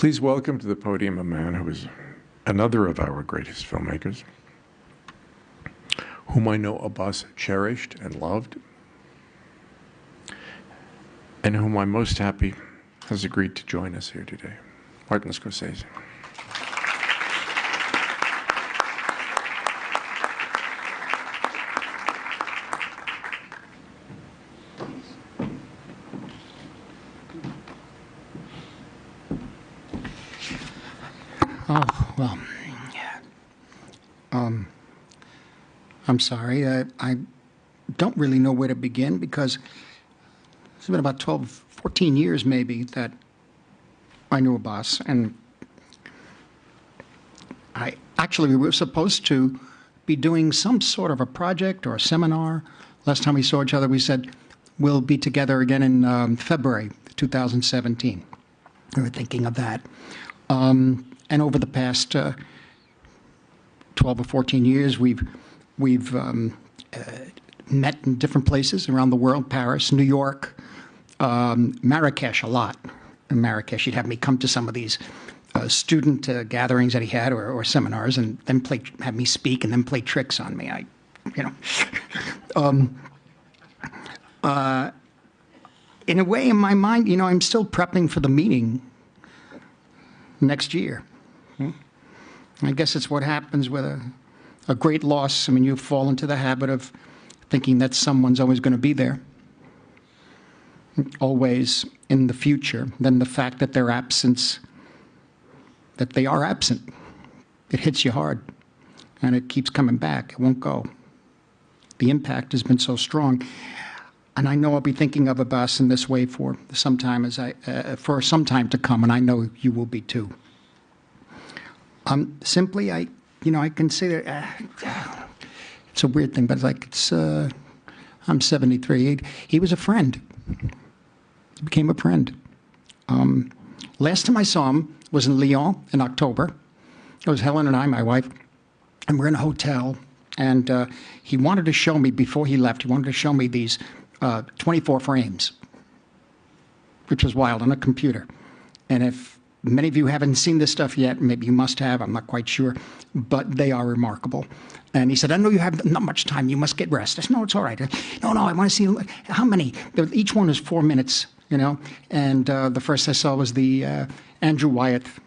Please welcome to the podium a man who is another of our greatest filmmakers, whom I know Abbas cherished and loved, and whom I'm most happy has agreed to join us here today, Martin Scorsese. Oh, well, I'm sorry. I don't really know where to begin because it's been about 12, 14 years maybe that I knew Abbas. And we were supposed to be doing some sort of a project or a seminar. Last time we saw each other, we said, we'll be together again in February 2017. We were thinking of that. And over the past 12 or 14 years, we've met in different places around the world: Paris, New York, Marrakesh a lot. In Marrakesh, he'd have me come to some of these student gatherings that he had, or seminars, and then have me speak and then play tricks on me. In a way, in my mind, I'm still prepping for the meeting next year. I guess it's what happens with a great loss. I mean, you fall into the habit of thinking that someone's always going to be there, always in the future. Then the fact that they are absent, it hits you hard, and it keeps coming back. It won't go. The impact has been so strong. And I know I'll be thinking of Abbas in this way for some time to come, and I know you will be too. Simply, I consider it's a weird thing, but I'm 73. He was a friend. He became a friend. Last time I saw him was in Lyon in October. It was Helen and I, my wife, and we're in a hotel. And he wanted to show me, before he left, he wanted to show me these 24 frames, which was wild, on a computer. And if many of you haven't seen this stuff yet, maybe you must have, I'm not quite sure, but they are remarkable. And he said, I know you have not much time, you must get rest. I said, no, it's all right. No, I want to see, how many? Each one is 4 minutes, And the first I saw was the Andrew Wyeth,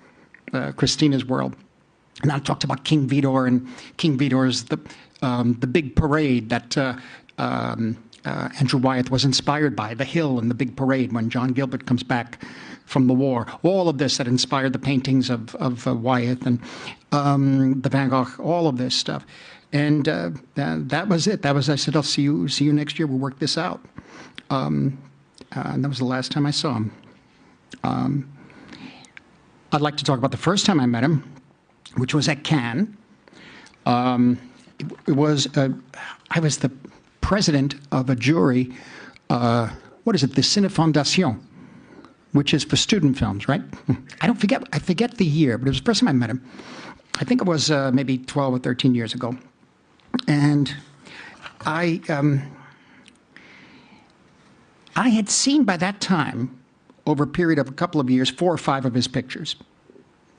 Christina's World. And I talked about King Vidor, and King Vidor is the big parade that Andrew Wyeth was inspired by, the hill and the big parade when John Gilbert comes back from the war. All of this that inspired the paintings of Wyeth and the Van Gogh, all of this stuff. And that was it. I said, I'll see you next year. We'll work this out. And that was the last time I saw him. I'd like to talk about the first time I met him, which was at Cannes. I was the president of a jury, the Cine Fondation, which is for student films, right? I forget the year, but it was the first time I met him. I think it was maybe 12 or 13 years ago. And I had seen by that time, over a period of a couple of years, 4 or 5 of his pictures,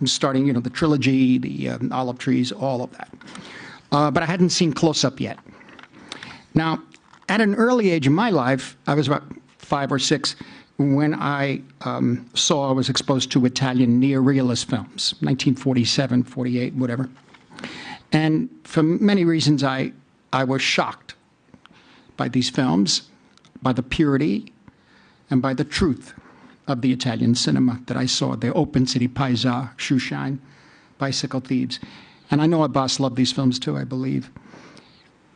starting, the trilogy, the olive trees, all of that. But I hadn't seen Close Up yet. Now, at an early age in my life, I was about 5 or 6, when I was exposed to Italian neorealist films, 1947, 48, whatever. And for many reasons, I was shocked by these films, by the purity and by the truth of the Italian cinema that I saw. The Open City, Paisa, Shoeshine, Bicycle Thieves. And I know Abbas loved these films too, I believe.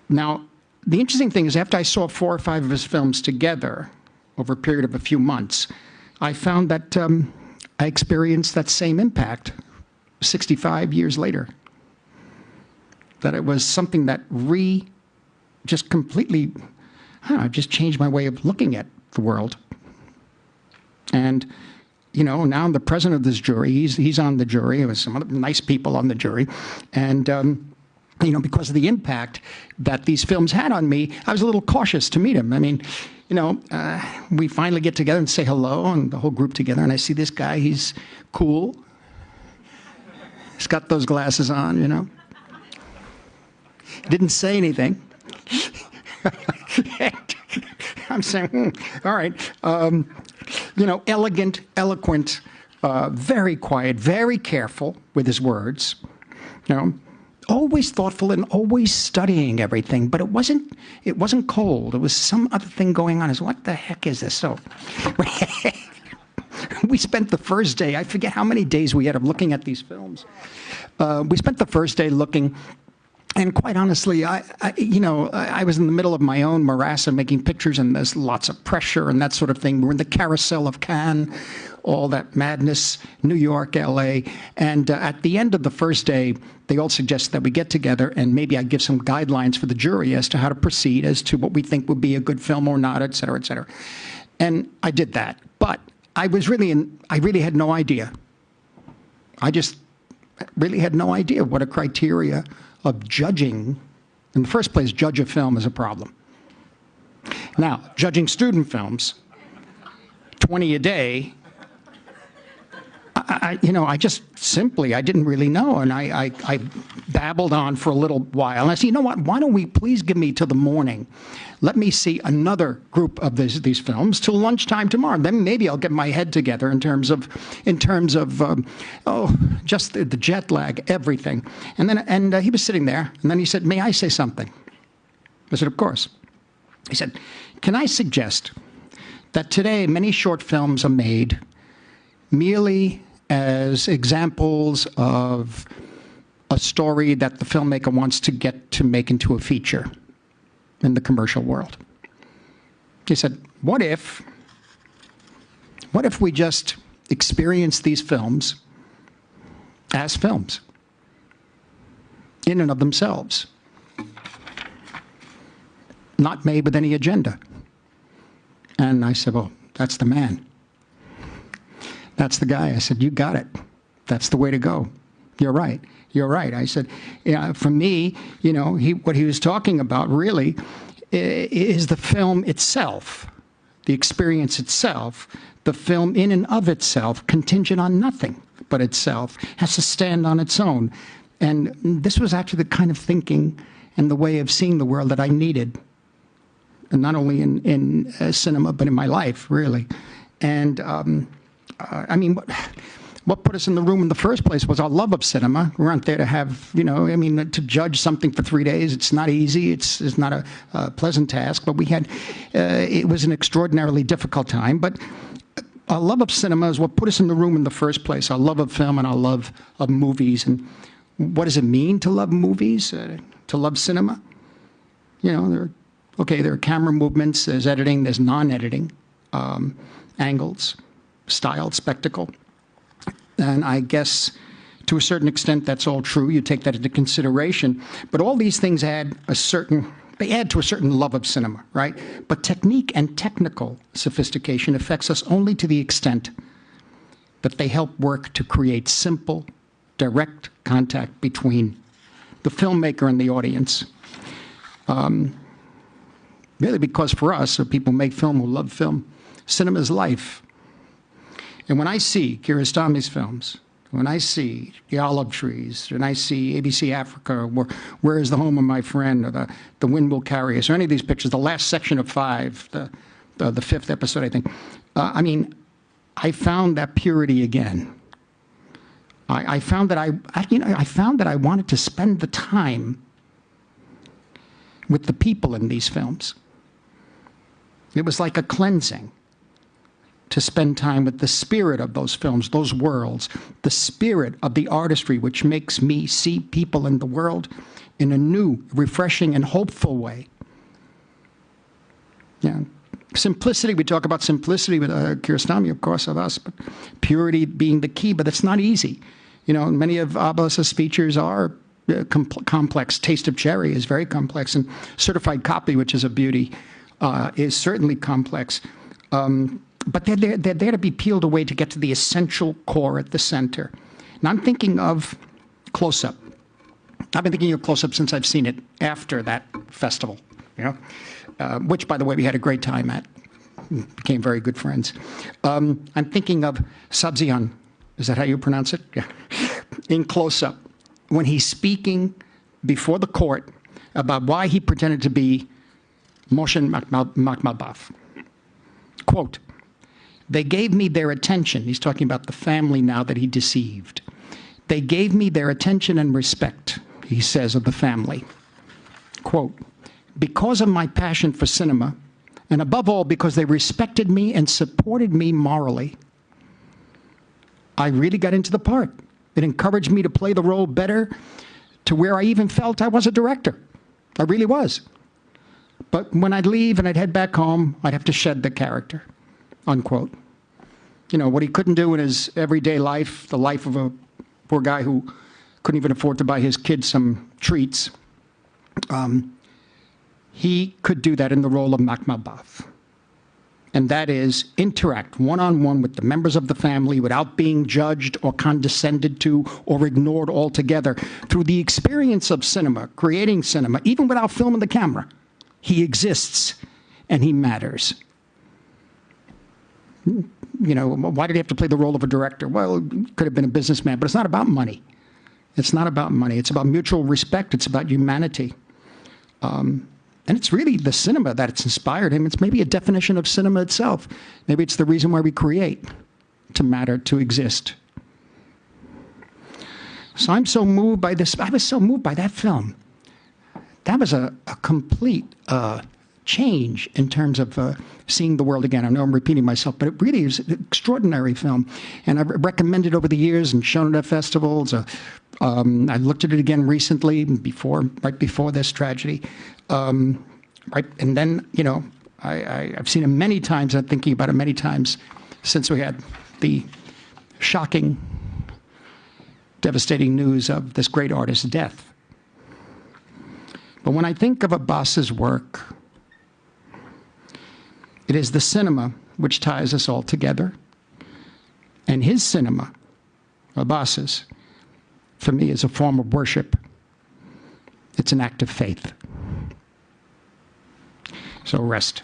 Now, the interesting thing is, after I saw 4 or 5 of his films together over a period of a few months, I found that I experienced that same impact 65 years later. That it was something that just completely, just changed my way of looking at the world. And, now I'm the president of this jury. He's on the jury. There was some other nice people on the jury. And, because of the impact that these films had on me, I was a little cautious to meet him. I mean, we finally get together and say hello, and the whole group together, and I see this guy. He's cool. He's got those glasses on, you know. Didn't say anything. I'm saying, all right. You know, elegant, eloquent, very quiet, very careful with his words. You know, always thoughtful and always studying everything. But it wasn't cold. It was some other thing going on. It's what the heck is this? So we spent the first day. I forget how many days we had of looking at these films. We spent the first day looking. And quite honestly, I was in the middle of my own morass of making pictures, and there's lots of pressure and that sort of thing. We're in the carousel of Cannes, all that madness, New York, L.A. And at the end of the first day, they all suggested that we get together and maybe I give some guidelines for the jury as to how to proceed, as to what we think would be a good film or not, et cetera, et cetera. And I did that. But I really had no idea. I just really had no idea what a criteria of judging. In the first place, judge a film is a problem. Now, judging student films, 20 a day, I didn't really know, and I babbled on for a little while. And I said, you know what, why don't we please give me till the morning. Let me see another group of these films till lunchtime tomorrow. Then maybe I'll get my head together in terms of just the jet lag, everything. And he was sitting there, and then he said, may I say something? I said, of course. He said, can I suggest that today many short films are made merely as examples of a story that the filmmaker wants to get to make into a feature in the commercial world. He said, what if we just experience these films as films in and of themselves, not made with any agenda? And I said, well, that's the man. That's the guy. I said, you got it. That's the way to go. You're right. You're right. I said, yeah, for me, what he was talking about really is the film itself, the experience itself, the film in and of itself, contingent on nothing but itself, has to stand on its own. And this was actually the kind of thinking and the way of seeing the world that I needed, and not only in cinema, but in my life, really. And what put us in the room in the first place was our love of cinema. We weren't there to have, to judge something for 3 days. It's not easy. It's not a pleasant task. But it was an extraordinarily difficult time. But our love of cinema is what put us in the room in the first place. Our love of film and our love of movies. And what does it mean to love movies, to love cinema? There are camera movements, there's editing, there's non-editing, angles, style, spectacle. And I guess to a certain extent that's all true. You take that into consideration. But all these things add to a certain love of cinema, right? But technique and technical sophistication affects us only to the extent that they help work to create simple, direct contact between the filmmaker and the audience. Really, because for us, or people who make film, who love film, cinema is life. And when I see Kiarostami's films, when I see The Olive Trees, when I see ABC Africa, or Where is the Home of My Friend, or The Wind Will Carry Us, or any of these pictures, the last section of 5, the fifth episode, I think. I found that purity again. I found that I wanted to spend the time with the people in these films. It was like a cleansing to spend time with the spirit of those films, those worlds, the spirit of the artistry, which makes me see people in the world in a new, refreshing, and hopeful way. Yeah. Simplicity, we talk about simplicity with Kiarostami, of course, of us, but purity being the key, but it's not easy. Many of Abbas's features are complex. Taste of Cherry is very complex, and Certified Copy, which is a beauty, is certainly complex. But they're there to be peeled away to get to the essential core at the center. And I'm thinking of Close-Up. I've been thinking of Close-Up since I've seen it after that festival, which, by the way, we had a great time at. Became very good friends. I'm thinking of Sabzian. Is that how you pronounce it? Yeah. in close-up when he's speaking before the court about why he pretended to be Moshe Makhmalbaf. Quote, "They gave me their attention." He's talking about the family now that he deceived. "They gave me their attention and respect," he says of the family. Quote, "Because of my passion for cinema, and above all because they respected me and supported me morally, I really got into the part. It encouraged me to play the role better, to where I even felt I was a director. I really was. But when I'd leave and I'd head back home, I'd have to shed the character," unquote. You know, what he couldn't do in his everyday life, the life of a poor guy who couldn't even afford to buy his kids some treats, he could do that in the role of Makhmalbaf. And that is interact one-on-one with the members of the family without being judged or condescended to or ignored altogether. Through the experience of cinema, creating cinema, even without film and the camera, he exists and he matters. You know, why did he have to play the role of a director? Well, he could have been a businessman, but it's not about money. It's not about money. It's about mutual respect. It's about humanity. And it's really the cinema that's inspired him. It's maybe a definition of cinema itself. Maybe it's the reason why we create, to matter, to exist. So I'm so moved by this. I was so moved by that film. That was a complete change in terms of seeing the world again. I know I'm repeating myself, but it really is an extraordinary film. And I've recommended it over the years and shown it at festivals. I looked at it again recently, right before this tragedy. Right, and then, you know, I've seen it many times. I'm thinking about it many times since we had the shocking, devastating news of this great artist's death. But when I think of Abbas's work, it is the cinema which ties us all together. And his cinema, Abbas's, for me, is a form of worship. It's an act of faith. So rest.